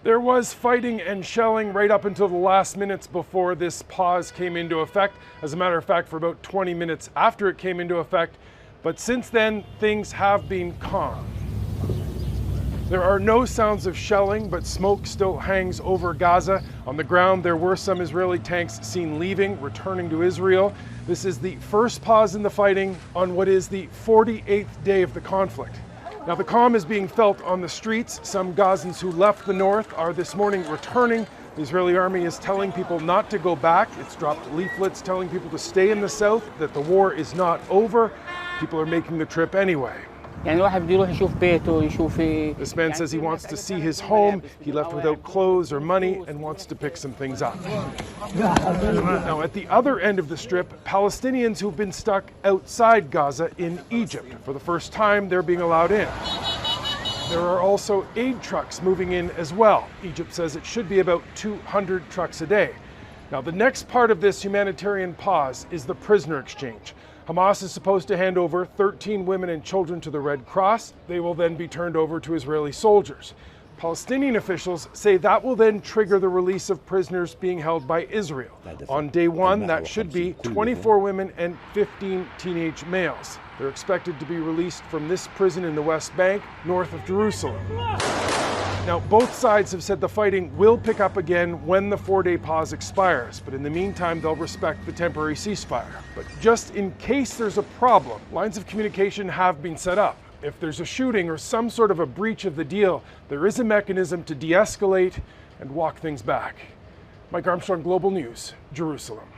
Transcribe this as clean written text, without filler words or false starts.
There was fighting and shelling right up until the last minutes before this pause came into effect. As a matter of fact, for about 20 minutes after it came into effect. But since then, things have been calm. There are no sounds of shelling, but smoke still hangs over Gaza. On the ground, there were some Israeli tanks seen leaving, returning to Israel. This is the first pause in the fighting on what is the 48th day of the conflict. Now, the calm is being felt on the streets. Some Gazans who left the north are this morning returning. The Israeli army is telling people not to go back. It's dropped leaflets telling people to stay in the south, that the war is not over. People are making the trip anyway. This man says he wants to see his home. He left without clothes or money and wants to pick some things up. Now, at the other end of the strip, Palestinians who've been stuck outside Gaza in Egypt. For the first time, they're being allowed in. There are also aid trucks moving in as well. Egypt says it should be about 200 trucks a day. Now, the next part of this humanitarian pause is the prisoner exchange. Hamas is supposed to hand over 13 women and children to the Red Cross. They will then be turned over to Israeli soldiers. Palestinian officials say that will then trigger the release of prisoners being held by Israel. On day one, that should be 24 women and 15 teenage males. They're expected to be released from this prison in the West Bank, north of Jerusalem. Now, both sides have said the fighting will pick up again when the 4-day pause expires, but in the meantime, they'll respect the temporary ceasefire. But just in case there's a problem, lines of communication have been set up. If there's a shooting or some sort of a breach of the deal, there is a mechanism to de-escalate and walk things back. Mike Armstrong, Global News, Jerusalem.